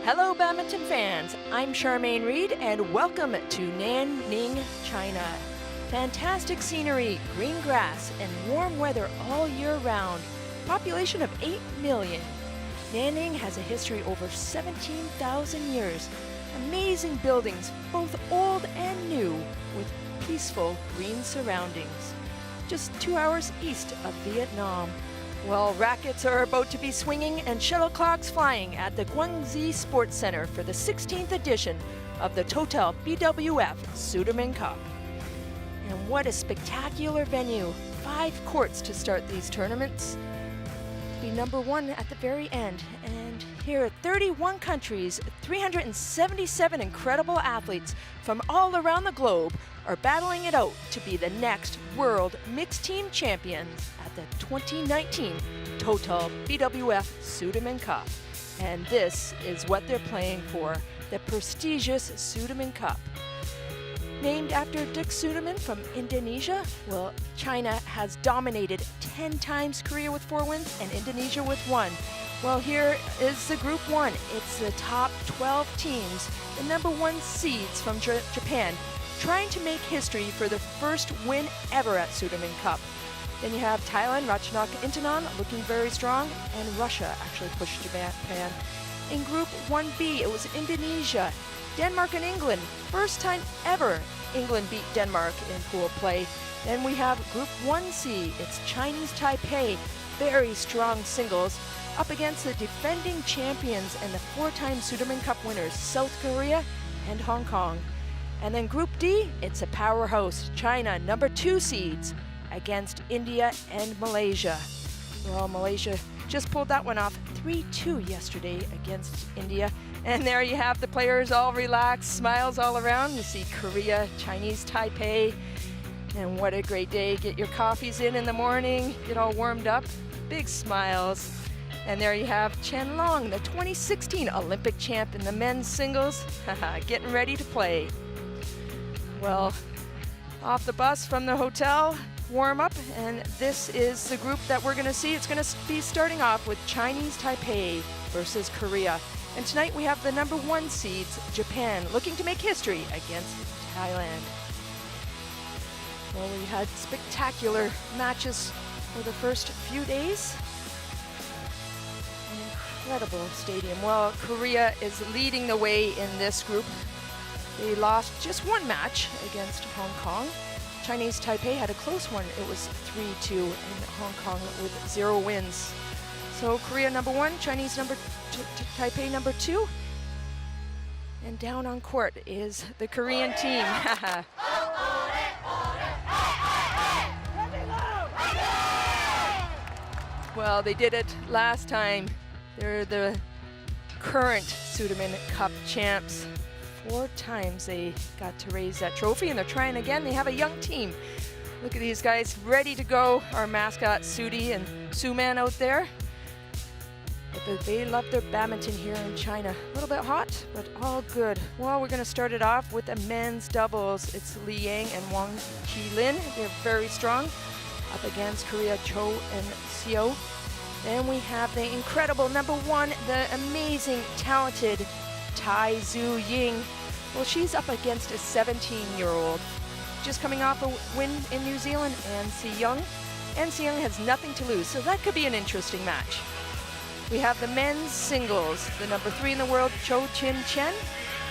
Hello badminton fans, I'm Charmaine Reed and welcome to Nanning, China. Fantastic scenery, green grass, and warm weather all year round. Population of 8 million. Nanning has a history over 17,000 years. Amazing buildings, both old and new, with peaceful green surroundings. Just 2 hours east of Vietnam. Well, rackets are about to be swinging and shuttlecocks flying at the Guangxi Sports Center for the 16th edition of the Total BWF Sudirman Cup. And what a spectacular venue. 5 courts to start these tournaments. Be number 1 at the very end. And here, 31 countries, 377 incredible athletes from all around the globe are battling it out to be the next World Mixed Team Champions at the 2019 Total BWF Sudirman Cup. And this is what they're playing for, the prestigious Sudirman Cup. Named after Dick Sudirman from Indonesia, well, China has dominated 10 times Korea with 4 wins and Indonesia with 1. Well, here is the Group 1. It's the top 12 teams, the number 1 seeds from Japan, trying to make history for the first win ever at Sudirman Cup. Then you have Thailand, Ratchanok Intanon, looking very strong, and Russia actually pushed Japan. In Group 1B, it was Indonesia, Denmark and England. First time ever England beat Denmark in pool play. Then we have Group 1C. It's Chinese Taipei, very strong singles, up against the defending champions and the 4-time Sudirman Cup winners, South Korea and Hong Kong. And then Group D, it's a powerhouse, China, number 2 seeds, against India and Malaysia. Well, Malaysia just pulled that one off 3-2 yesterday against India. And there you have the players all relaxed, smiles all around. You see Korea, Chinese Taipei, and what a great day. Get your coffees in the morning, get all warmed up, big smiles. And there you have Chen Long, the 2016 Olympic champ in the men's singles, getting ready to play. Well, off the bus from the hotel, warm up, and this is the group that we're gonna see. It's gonna be starting off with Chinese Taipei versus Korea. And tonight we have the number 1 seeds, Japan, looking to make history against Thailand. Well, we had spectacular matches for the first few days. An incredible stadium. Well, Korea is leading the way in this group. They lost just 1 match against Hong Kong. Chinese Taipei had a close one. It was 3-2 in Hong Kong with 0 wins. So Korea number 1, Chinese Taipei number 2. And down on court is the Korean team. Well, they did it last time. They're the current Sudirman Cup champs. 4 times they got to raise that trophy, and they're trying again. They have a young team. Look at these guys ready to go. Our mascot Sudi and Suman out there. But they love their badminton here in China. A little bit hot, but all good. Well, we're going to start it off with the men's doubles. It's Li Yang and Wang Qilin. They're very strong up against Korea Cho and Seo. Then we have the incredible number 1, the amazing, talented Tai Zhu Ying. Well, she's up against a 17-year-old. Just coming off a win in New Zealand, An Si Young. An Si Young has nothing to lose, so that could be an interesting match. We have the men's singles, the number 3 in the world, Cho Chin Chen,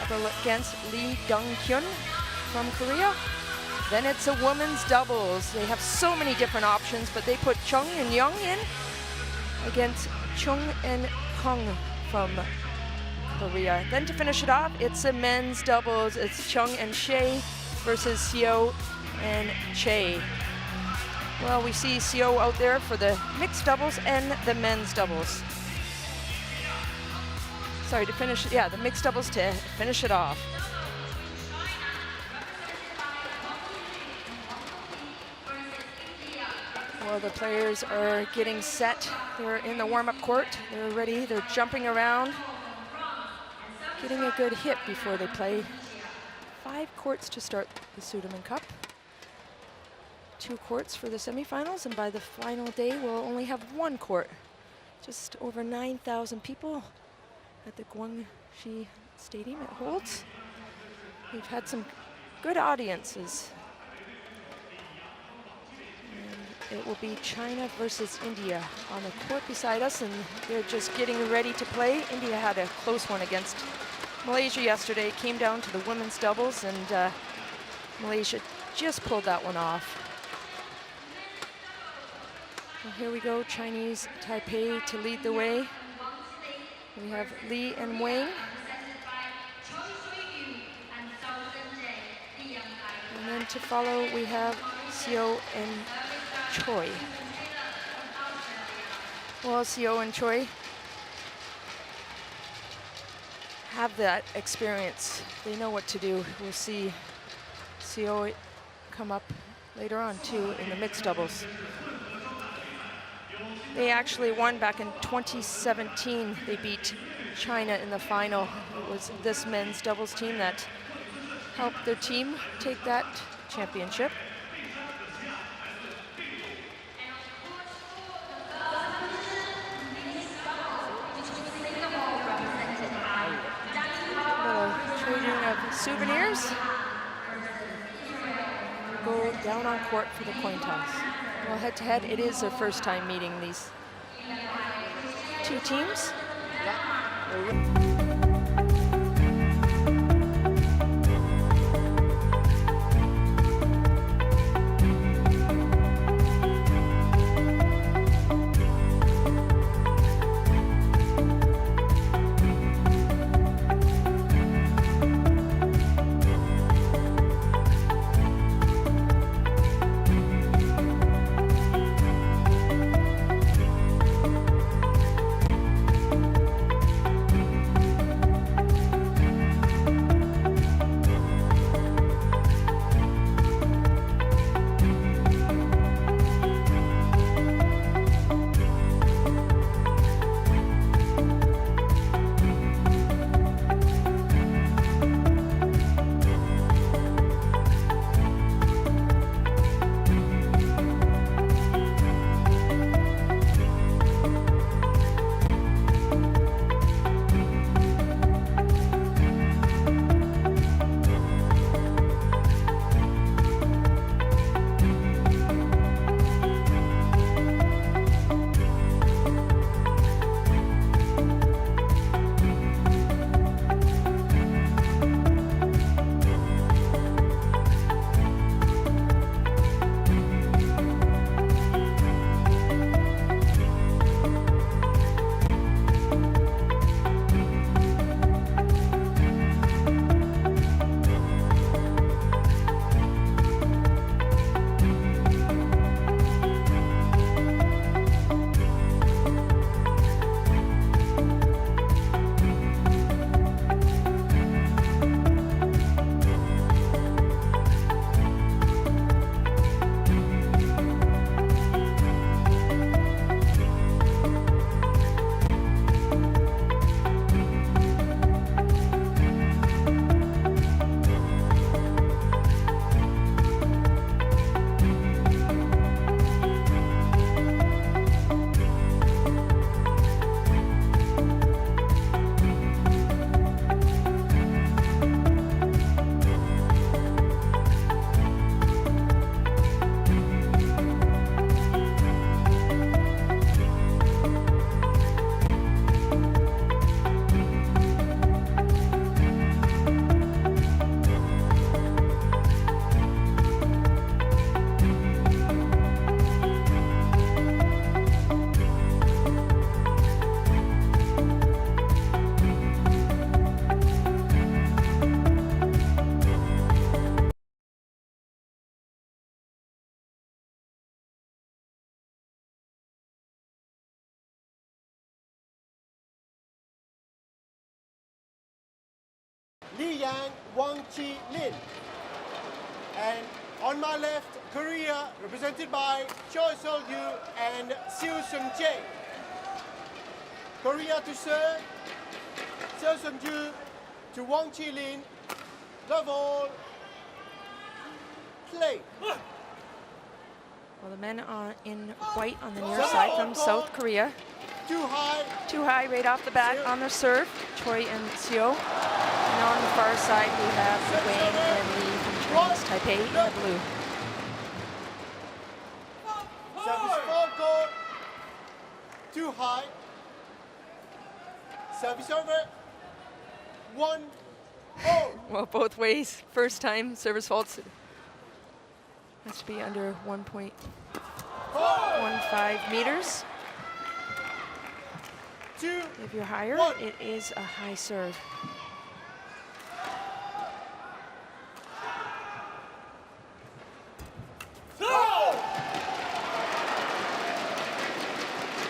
up against Lee Dong Hyun from Korea. Then it's a women's doubles. They have so many different options, but they put Chung and Young in against Chung and Kong from Korea. Then to finish it off, it's a men's doubles. It's Chung and Shea versus Seo and Che. Well, we see Seo out there for the mixed doubles and the men's doubles. Sorry, to finish, yeah, the mixed doubles to finish it off. Well, the players are getting set. They're in the warm-up court. They're ready. They're jumping around, getting a good hit before they play. 5 courts to start the Sudirman Cup. 2 courts for the semifinals, and by the final day, we'll only have 1 court. Just over 9,000 people at the Guangxi Xi Stadium, it holds. We've had some good audiences. And it will be China versus India on the court beside us, and they're just getting ready to play. India had a close one against Malaysia yesterday. Came down to the women's doubles, and Malaysia just pulled that one off. Well, here we go, Chinese Taipei to lead the way. We have Li and Wang. And then to follow, we have SEO and CHOI. Well, SEO and CHOI have that experience. They know what to do. We'll see SEO come up later on too in the mixed doubles. They actually won back in 2017. They beat China in the final. It was this men's doubles team that helped their team take that championship. Little trading of souvenirs. Go down on court for the coin toss. Well, head to head, it is their first time meeting these two teams. Li Yang, Wang Chi Lin. And on my left, Korea, represented by Choi Sol-yu and Seo Seung-jae. Korea to serve, Seo Seung-ju to Wang Chi Lin. Love all. Play. Well, the men are in white on the near side from South Korea. Too high. Too high right off the bat on the serve, Choi and Seo. And on the far side, we have Wang and Lee from Chinese Taipei in the blue. Service forward. Too high. Service over. 1-0. Well, both ways. First time service faults. Has to be under 1.15 meters. If you're higher, it is a high serve.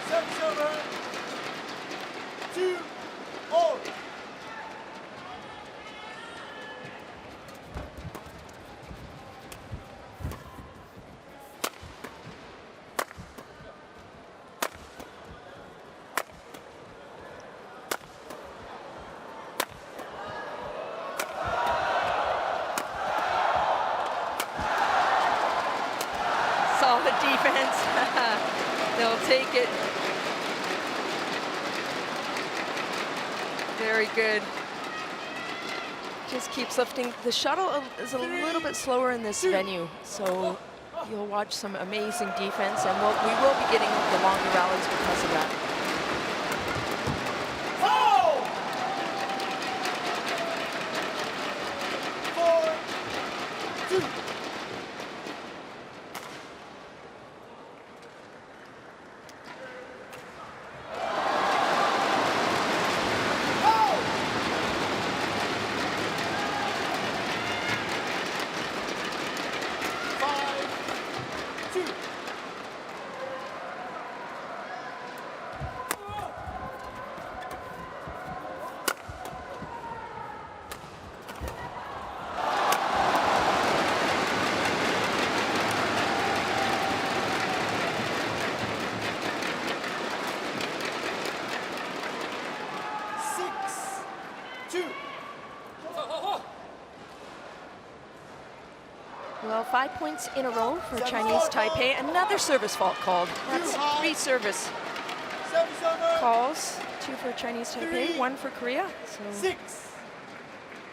Service over. 2-0. Solid defense. They'll take it. Very good. Just keeps lifting. The shuttle is a little bit slower in this venue, so you'll watch some amazing defense, and we will be getting the longer rallies because of that. 4-2. Well, 5 points in a row for Chinese Taipei. Another service fault called. That's 3 service calls. 2 for Chinese Taipei, 1 for Korea. So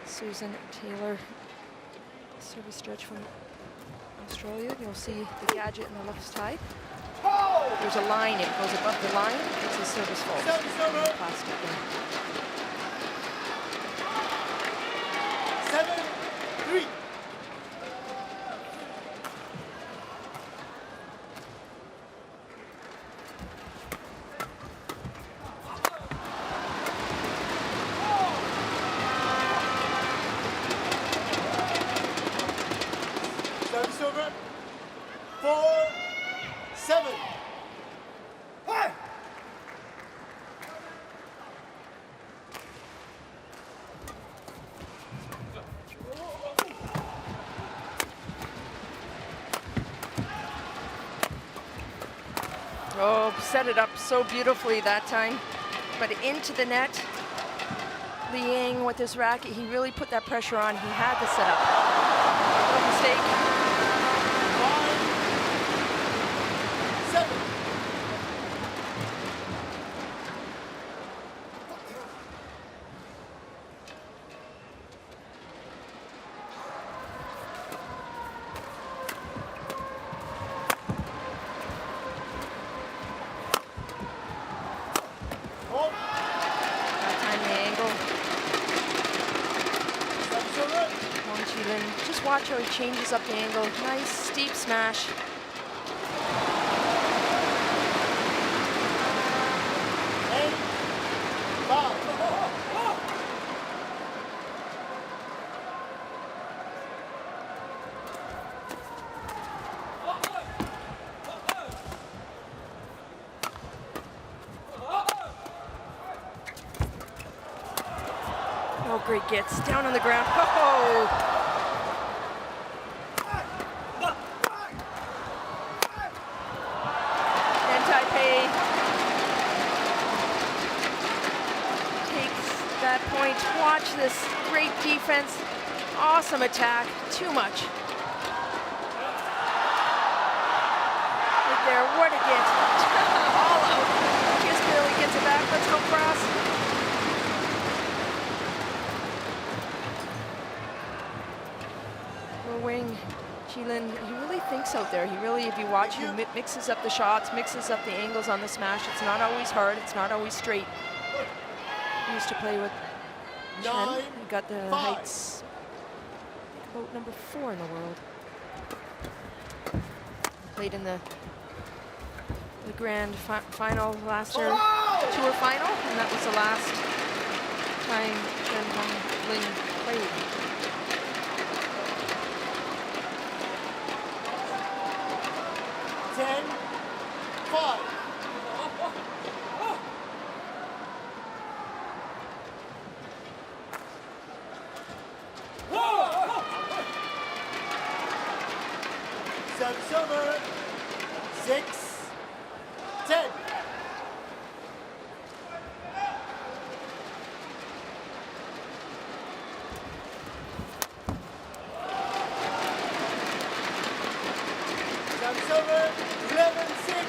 Susan Taylor, service stretch from Australia. You'll see the gadget in the left side. There's a line, it goes above the line. It's a service fault. Plastic thing. 7-3. Service over. 4-7. Oh, set it up so beautifully that time, but into the net. Li Yang with this racket, he really put that pressure on. He had to set up. No mistake. 5-7. Just watch how he changes up the angle. Nice steep smash. Oh, great gets down on the ground. Oh! Point. Watch this great defense, awesome attack, too much. Right there, what a get. All out. Just barely attack. Let's go cross. Wang Qilin, he really thinks out there. He really, if you watch, he mixes up the shots, mixes up the angles on the smash. It's not always hard. It's not always straight. He used to play with Chen. He got the heights, I think about number 4 in the world. Played in the grand final last year, tour final, and that was the last time Chen Hongling played. Service over. 6, 10. Service over. 11, 6.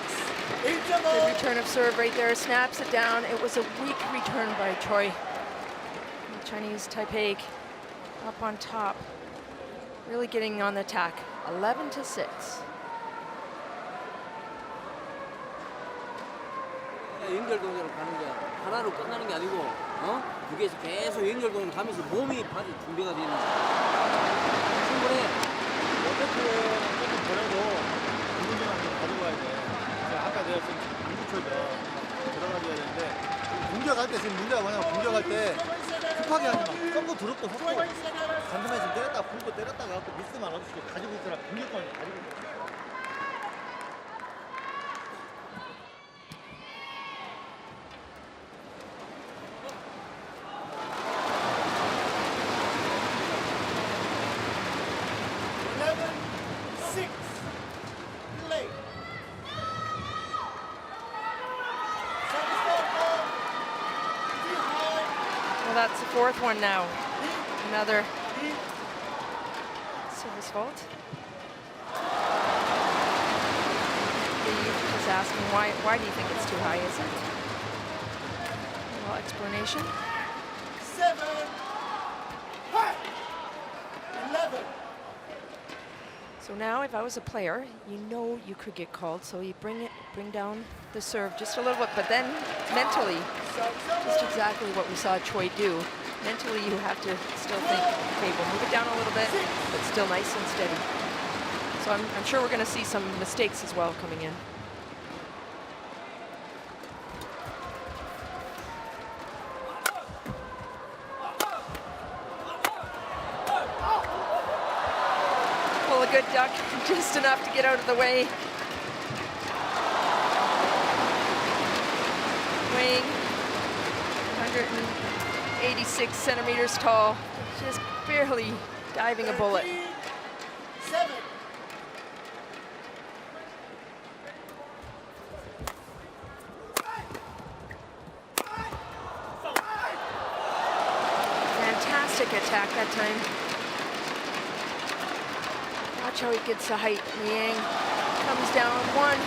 Good return of serve right there. Snaps it down. It was a weak return by CHOI. The Chinese Taipei up on top. Really getting on the attack. 11 to 6. 연결동작으로 가는 거야. 하나로 끝나는 게 아니고, 두 개에서 계속 연결동작 가면서 몸이 바로 준비가 되는 거야. 충분해. 어쨌든 조금 보내도 공격만 좀 가져가야 돼. 아까 내가 지금 안 붙여져 들어가줘야 되는데 공격할 때 지금 문제가 뭐냐면 공격할 때 급하게 하지 마. 썸도 드롭도 섞고 반대만 지금 때렸다가 불고 때렸다가 갖고 미스만 안 없이 가지고 있더라. 공격만 가지고 있더라. Well, that's the 4th one now. Another service fault. He's asking why do you think it's too high, is it? A little explanation. 7, 11. So now if I was a player, you know you could get called, so you bring down the serve just a little bit, but then mentally, just exactly what we saw CHOI do. Mentally, you have to still think, okay, we'll move it down a little bit, but still nice and steady. So I'm sure we're going to see some mistakes as well coming in. Pull a good duck, just enough to get out of the way. Wang, 186 centimeters tall, just barely diving a bullet. 7. Fantastic attack that time. Watch how he gets the height. Yang comes down one,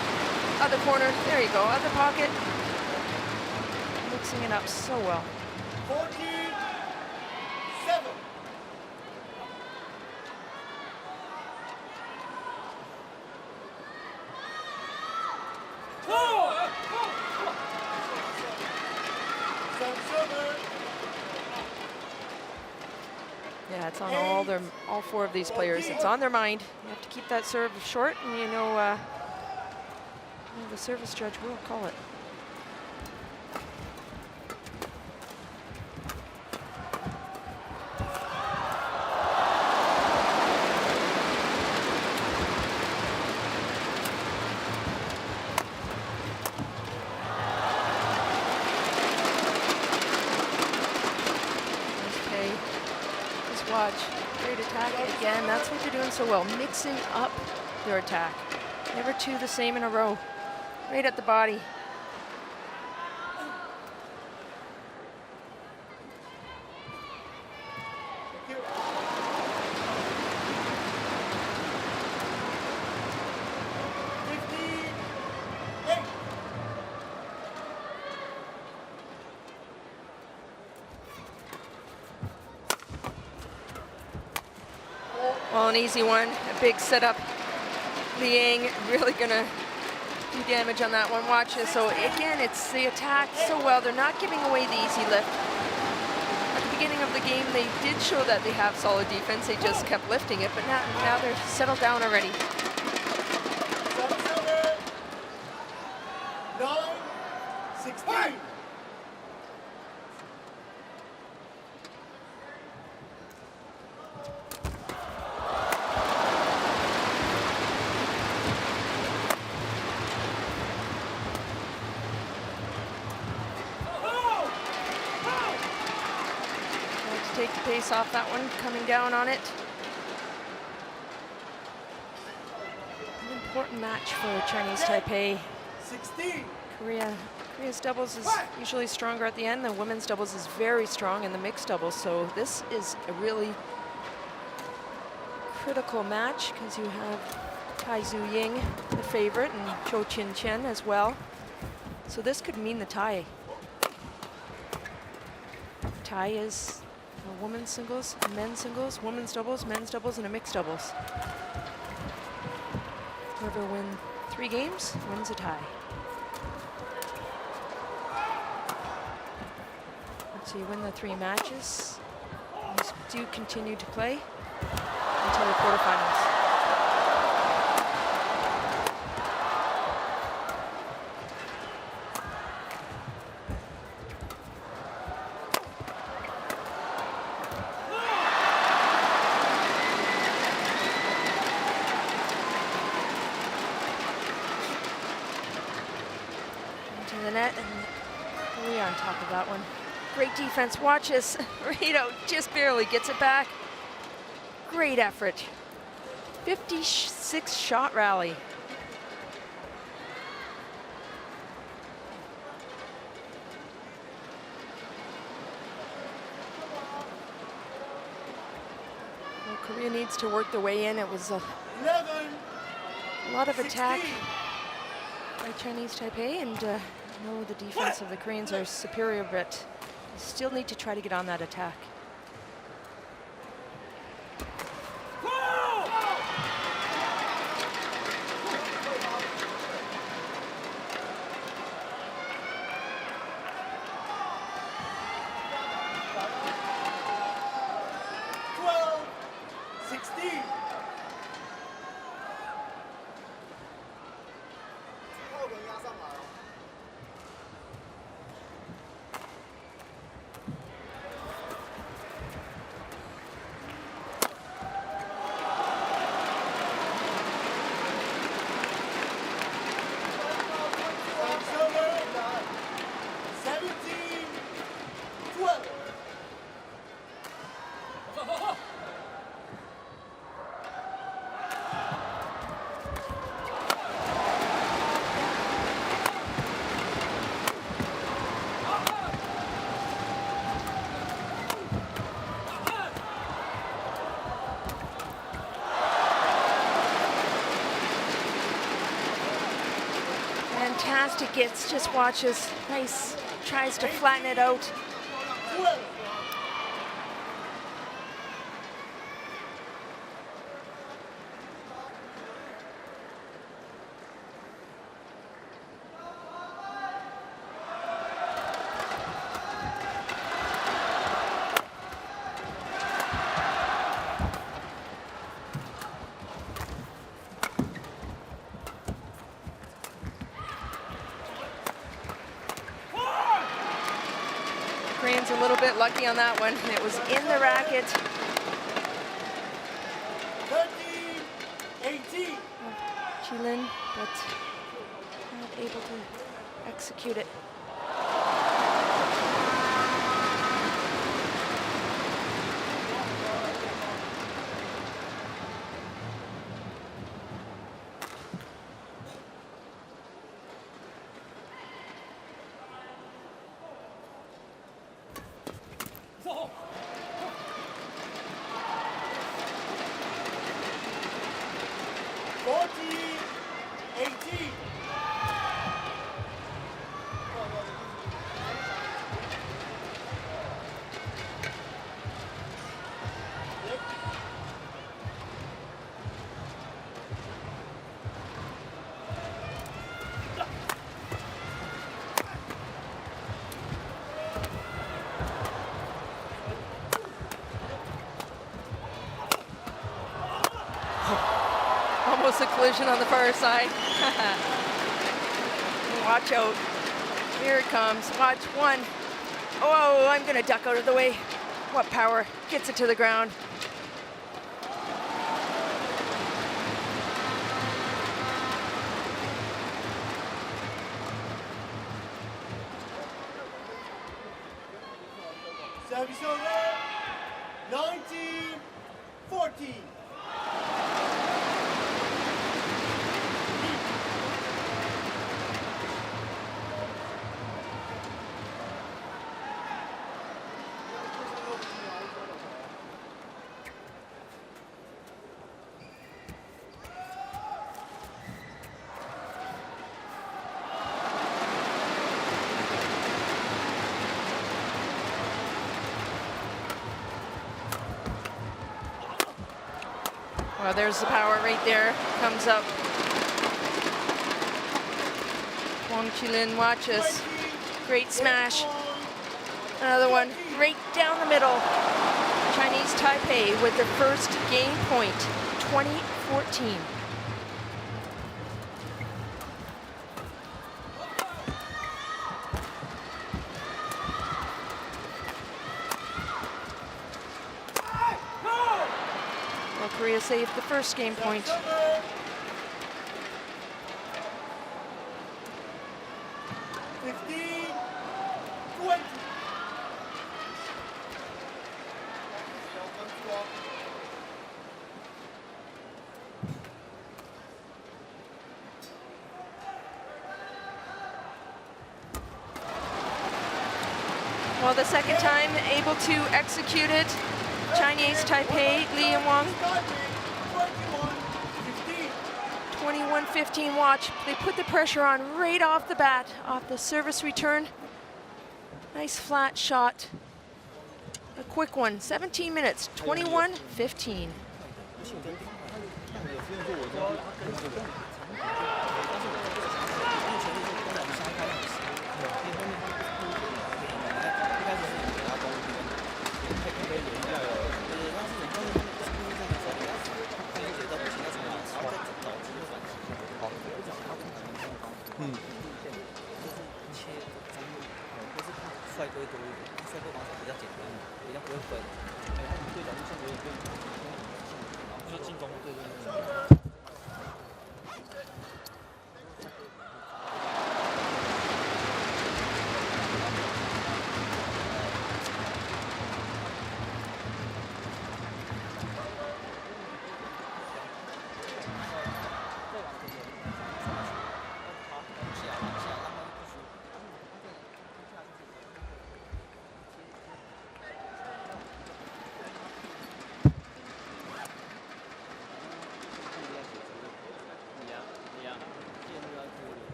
other corner, there you go, other pocket. Mixing it up so well. 14, 7. Yeah, it's on all 4 of these players. It's on their mind. You have to keep that serve short, and you know the service judge will call it. Watch, great attack again. That's what they're doing so well, mixing up their attack. Never 2 the same in a row. Right at the body. Well, an easy one, a big setup. Liang really gonna do damage on that one. Watch this. So again, it's the attack so well. They're not giving away the easy lift. At the beginning of the game, they did show that they have solid defense. They just kept lifting it, but now they're settled down already. Service over. 9-16. Take the pace off that one, coming down on it. An important match for Chinese Taipei. 16. Korea's doubles is usually stronger at the end. The women's doubles is very strong in the mixed doubles. So this is a really critical match because you have Tai Zhu Ying, the favorite, and Zhou Qin Chen as well. So this could mean the tie. Tie is a women's singles, men's singles, women's doubles, men's doubles, and a mixed doubles. Whoever wins 3 games wins a tie. So you win the 3 matches. These do continue to play until the quarterfinals. The net, and Korea on top of that one. Great defense. Watch this. Rito just barely gets it back. Great effort. 56 shot rally. Well, Korea needs to work their way in. It was a 11. lot of attack by Chinese Taipei, and no, the defense of the Koreans are superior, but you still need to try to get on that attack. Fantastic gets, just watches. Nice, tries to flatten it out. Koreans a little bit lucky on that one. It was in the racket. 13-18. Chilin, but not able to execute it. collision on the far side. Watch out. Here it comes. Watch one. Oh, I'm going to duck out of the way. What power. Gets it to the ground. Service over. 19-14. Well, there's the power right there. Comes up. Wang Qilin, watch us. Great smash. Another one right down the middle. Chinese Taipei with their first game point, 2014. Well, Korea saved the first game point. Well, the second time able to execute it, Chinese Taipei, Li and Wang. 21-15 watch. They put the pressure on right off the bat, off the service return. Nice flat shot. A quick one, 17 minutes, 21-15.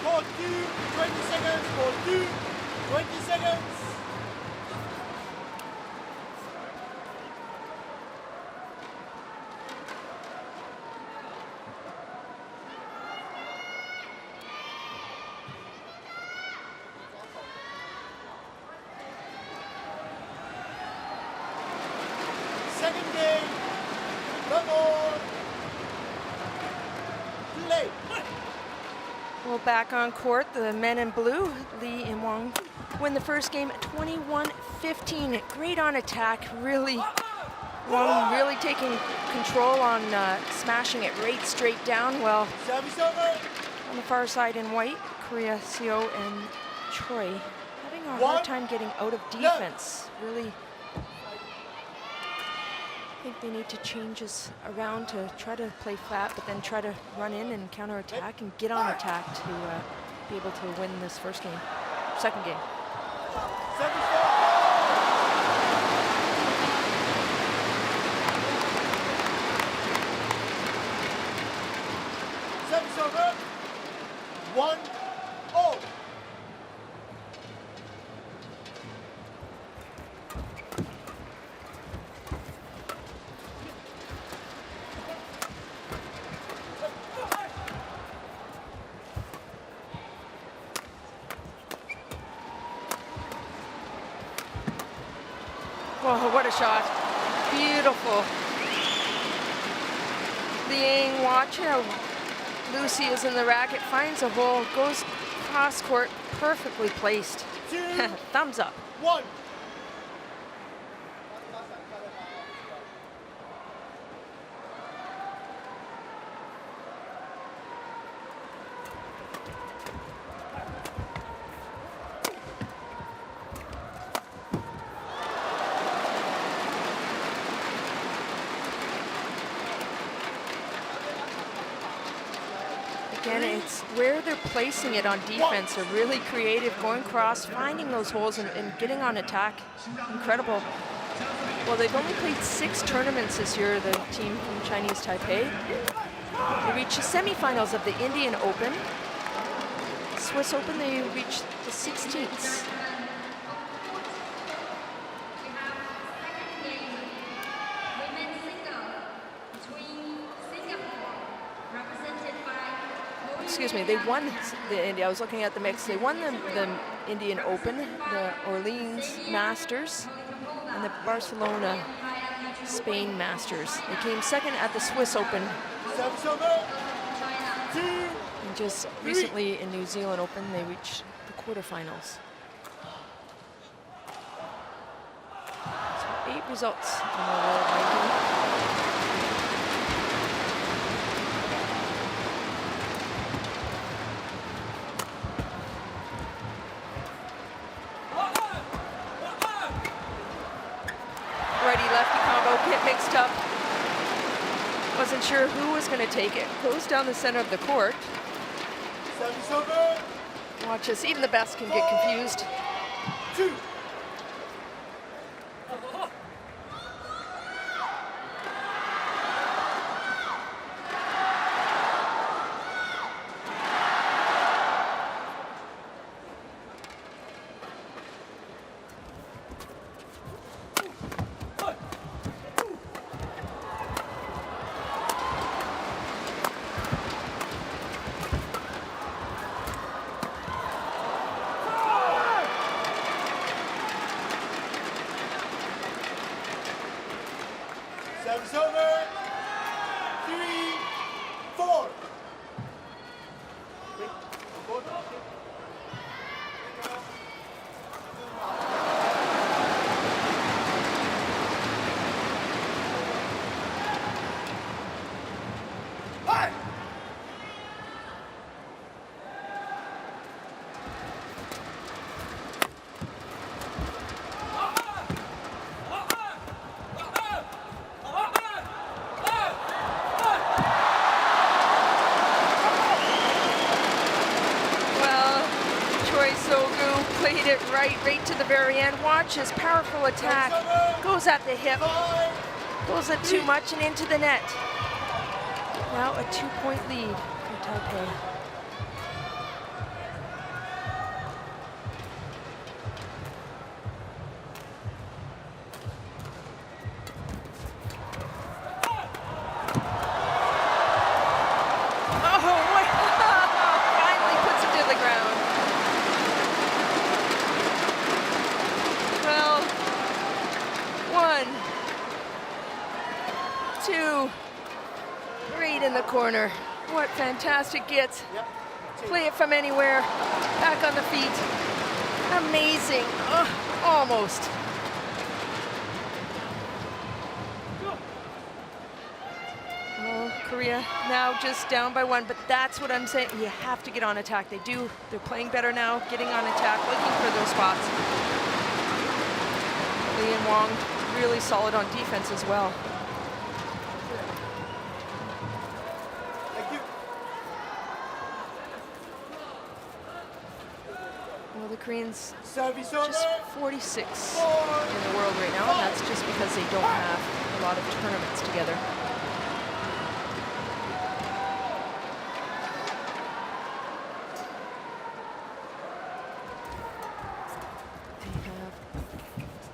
For 20 seconds, for 20 seconds. Second game, double play. Well, back on court, the men in blue, Li and Wang, win the first game 21-15. Great on attack, really. Wang really taking control on smashing it right straight down. Well, Service over. on the far side in white, Korea, SEO and CHOI having a hard time getting out of defense. Really, I think they need to change this around to try to play flat, but then try to run in and counter-attack and get on attack to be able to win this first game, second game. Service over. Service over. 1-0. Whoa, what a shot. Beautiful. Liang, watch how Lucy is in the racket, finds a hole, goes cross court, perfectly placed. 2, Thumbs up. 1. Again, it's where they're placing it on defense. They're really creative, going cross, finding those holes and getting on attack. Incredible. Well, they've only played 6 tournaments this year, the team from Chinese Taipei. They reached the semifinals of the Indian Open. Swiss Open, they reached the 16th. Excuse me, they won the India. I was looking at the mix. They won the Indian Open, the Orleans Masters, and the Barcelona Spain Masters. They came second at the Swiss Open. And just recently in New Zealand Open, they reached the quarterfinals. So 8 results in the world ranking. Righty-lefty combo, get mixed up. Wasn't sure who was going to take it. Goes down the center of the court. Service over. Watch this, even the best can get confused. 2. Service over. 3, 4. Played it right to the very end. Watch his powerful attack. Goes at the hip. Goes it too much and into the net. Now a 2-point lead for Taipei. In the corner. What fantastic gets. Yep. Play it from anywhere. Back on the feet. Amazing. Almost. Well, Korea now just down by 1, but that's what I'm saying. You have to get on attack. They do. They're playing better now, getting on attack, looking for those spots. Lee and Wang really solid on defense as well. Well, the Koreans just 46 in the world right now, and that's just because they don't have a lot of tournaments together. They have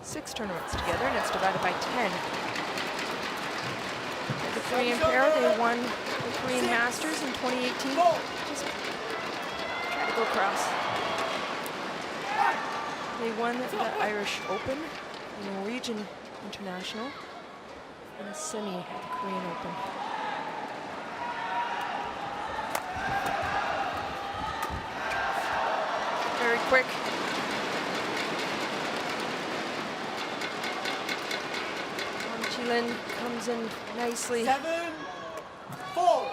6 tournaments together, and it's divided by 10. The Korean pair, they won the Korean Masters in 2018. Just try to go across. They won the Irish Open, the Norwegian international in a semi at the Korean Open. Very quick. Wang Qilin comes in nicely. 7-4.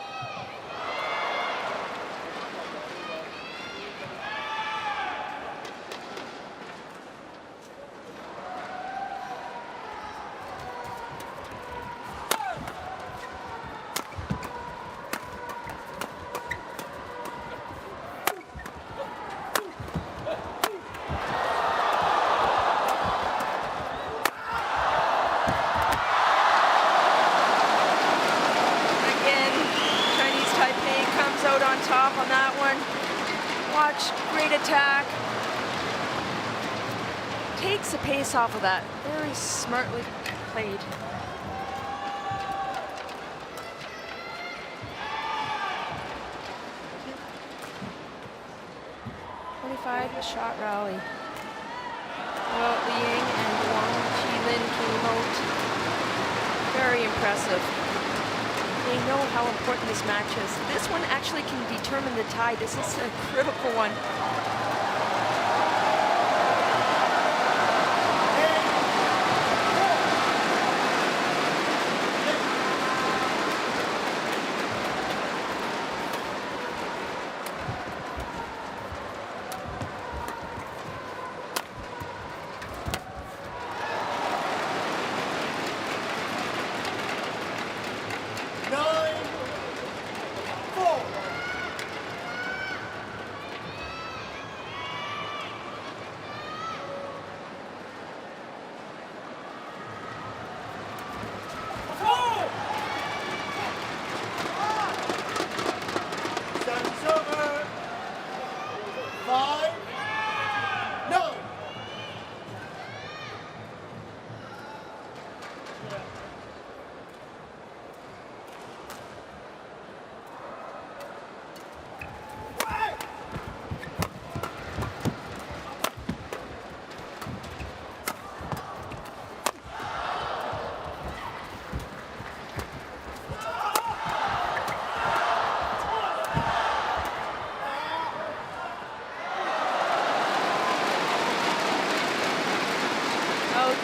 On that one. Watch, great attack. Takes the pace off of that. Very smartly played. The shot rally. Well, Liang and Wang Qilin came out very impressive. They know how important this match is. This one actually can determine the tie. This is a critical one.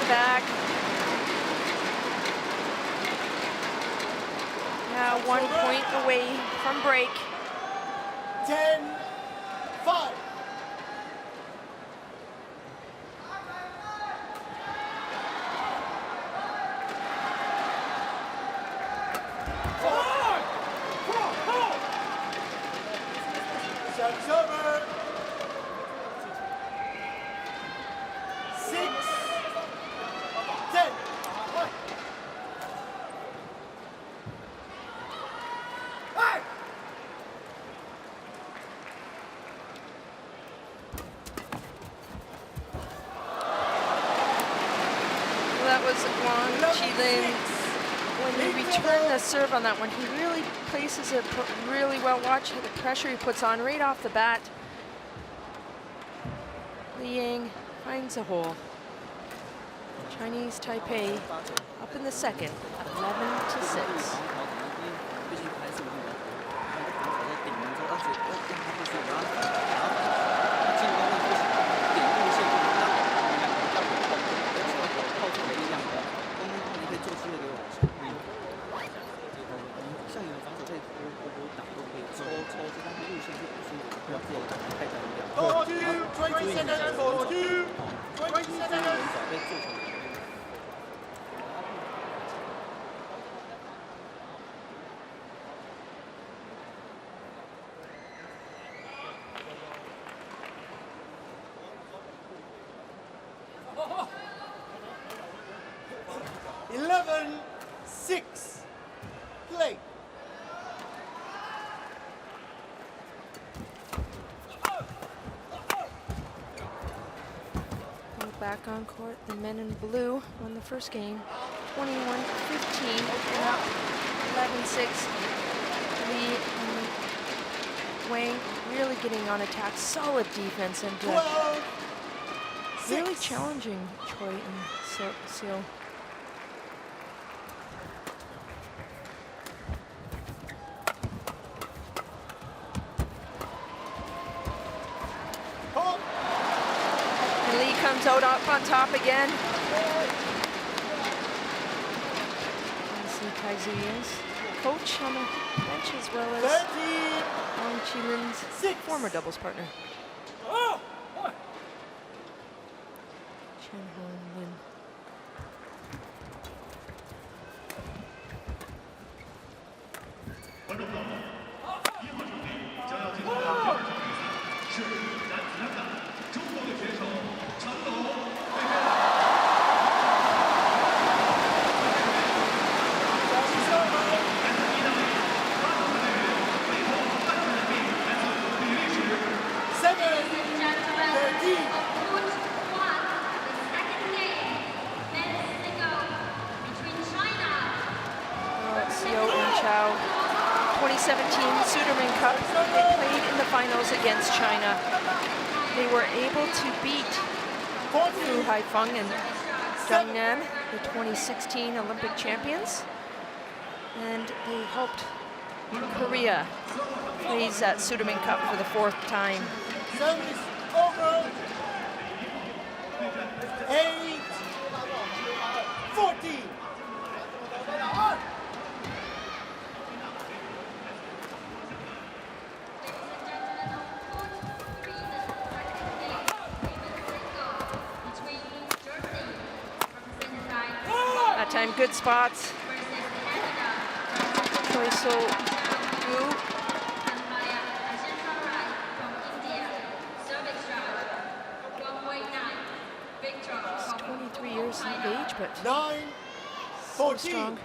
Back. Now 1 point away from break. 10-5. Service over. 6-10. That was Wang Qilin. When he returned the serve on that one, he really places it really well. Watch the pressure he puts on right off the bat. Liang finds a hole. Chinese Taipei up in the second, 11-6. For 20 seconds, for 20 seconds. Play. Back on court, the men in blue won the first game, 21-15, and up 11-6. Li and Wang really getting on attack, solid defense, and really challenging Choi and Seal. up on top again. You see Kai Ziying's coach on the bench as well as 30. Wang Qilin's 6. former doubles partner. Chen Hong Lin. CO and Chow, 2017 Suderman Cup. They played in the finals against China. They were able to beat Fu Haifeng and Zhang Nan, the 2016 Olympic champions. And they helped Korea plays at Suderman Cup for the 4th time. Service over. 8. 14. That time, good spots. Choi So-gu. He's 23 years of age, but 9. so 14. strong.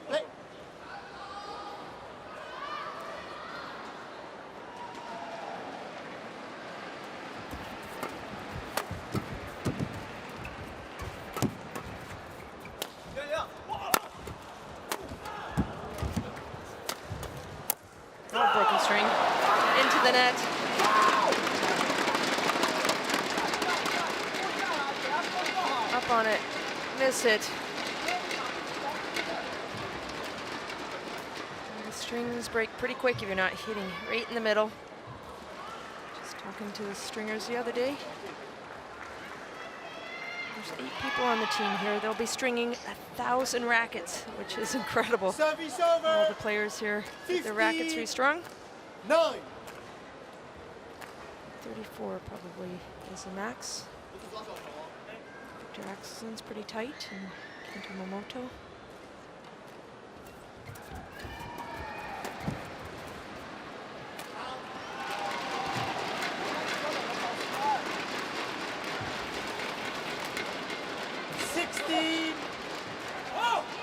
Play. Oh, broken string. Into the net. Up on it. Miss it. And the strings break pretty quick if you're not hitting right in the middle. Just talking to the stringers the other day. There's 8 people on the team here. They'll be stringing 1,000 rackets, which is incredible. Service All over. the players here get their rackets 50. restrung. 9. 34 probably is the max. Jackson's pretty tight, and Kento Momoto. Sixteen.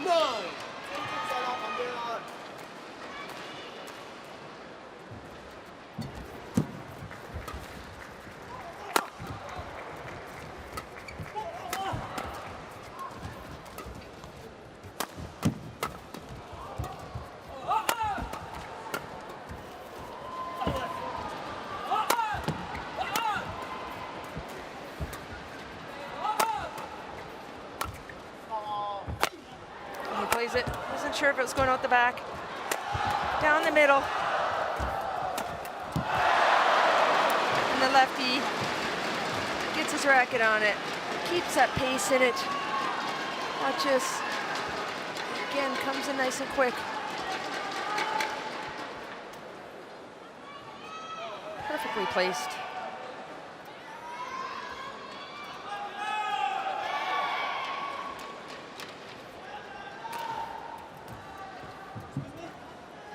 9. He plays it. Wasn't sure if it was going out the back. Down the middle. And the lefty gets his racket on it. Keeps that pace in it. Watch this. Again, comes in nice and quick. Perfectly placed.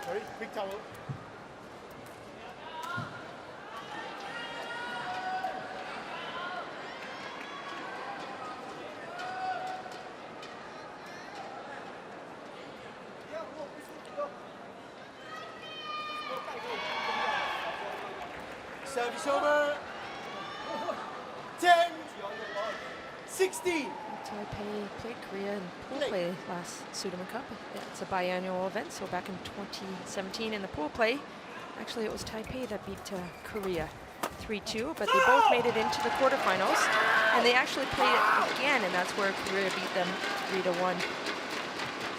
Sorry, quick towel. Service over. 10. 16. Taipei played Korea in pool play last Suderman Cup. It's a biannual event, so back in 2017 in the pool play, actually it was Taipei that beat Korea 3-2, but they both made it into the quarterfinals, and they actually played it again, and that's where Korea beat them 3-1.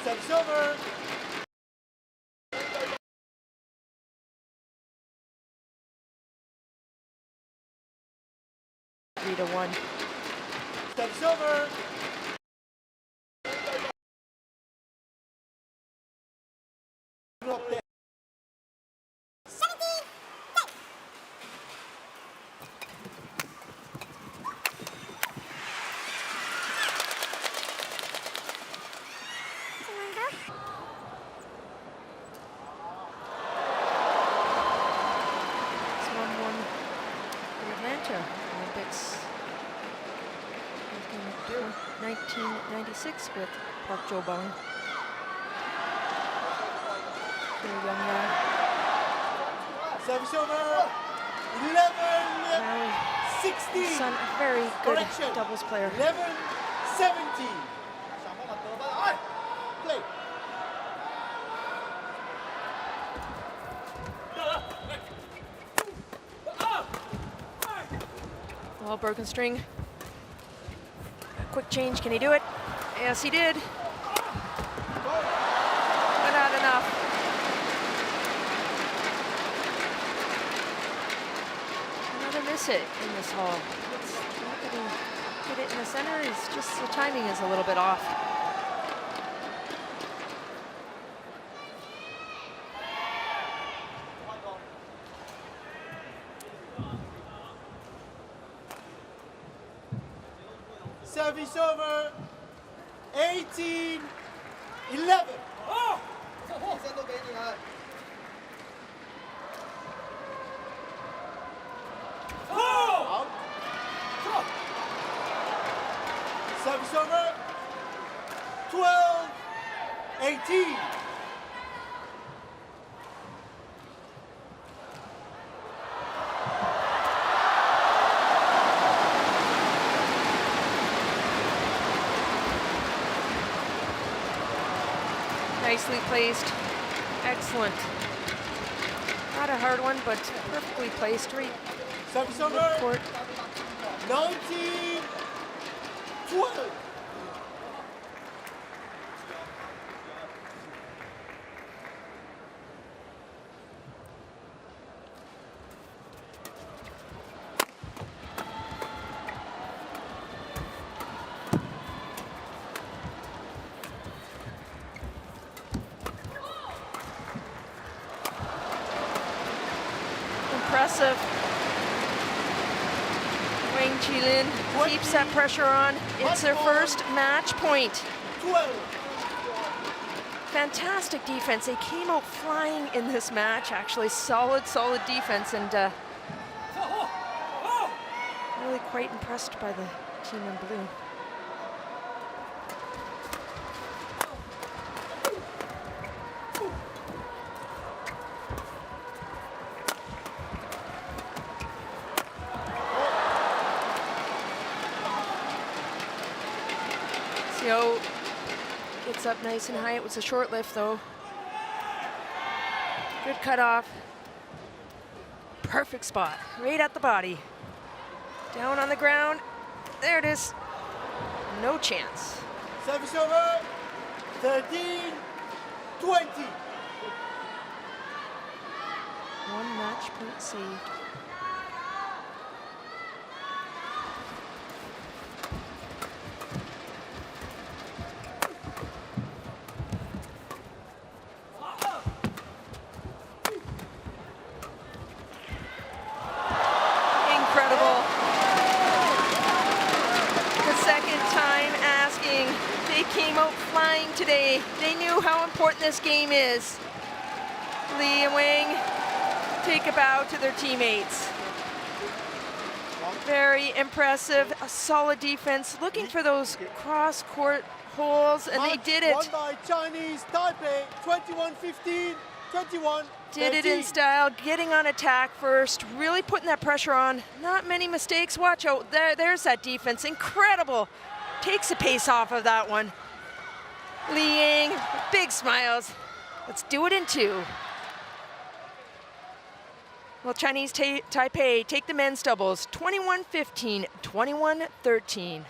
Service over. 3-1. Steps over. Up there. It's 1-1 for Atlanta Olympics. 1996 with Park Jo-bung. Very young guy. Service over. 11, Now 16. son, a very good Correction. doubles player. 11, 17. Play. Well, broken string. Quick change, can he do it? Yes, he did. But not enough. Another miss hit in this hole. It's not that he hit it in the center, it's just the timing is a little bit off. Service over. 18, 11. Out. Service over. 12, 18. Nicely placed. Excellent. Not a hard one, but perfectly placed. Right Service over. court. 19, 12. Impressive. Wang Qilin keeps that pressure on. It's their first match point. 12. Fantastic defense. They came out flying in this match, actually. Solid defense, and really quite impressed by the team in blue. So gets up nice and high. It was a short lift though. Good cutoff. Perfect spot, right at the body. Down on the ground. There it is. No chance. Service over. 13, 20. One match point saved. Incredible. The second time asking. They came out flying today. They knew how important this game is. Lee and Wang take a bow to their teammates. Very impressive, a solid defense, looking for those cross-court holes, and they did it. Won by Chinese Taipei, 21-15, 21. Did it in style, getting on attack first, really putting that pressure on. Not many mistakes. Watch out, there's that defense, incredible. Takes the pace off of that one. Li Yang, big smiles. Let's do it in two. Well, Chinese Taipei take the men's doubles, 21-15, 21-13.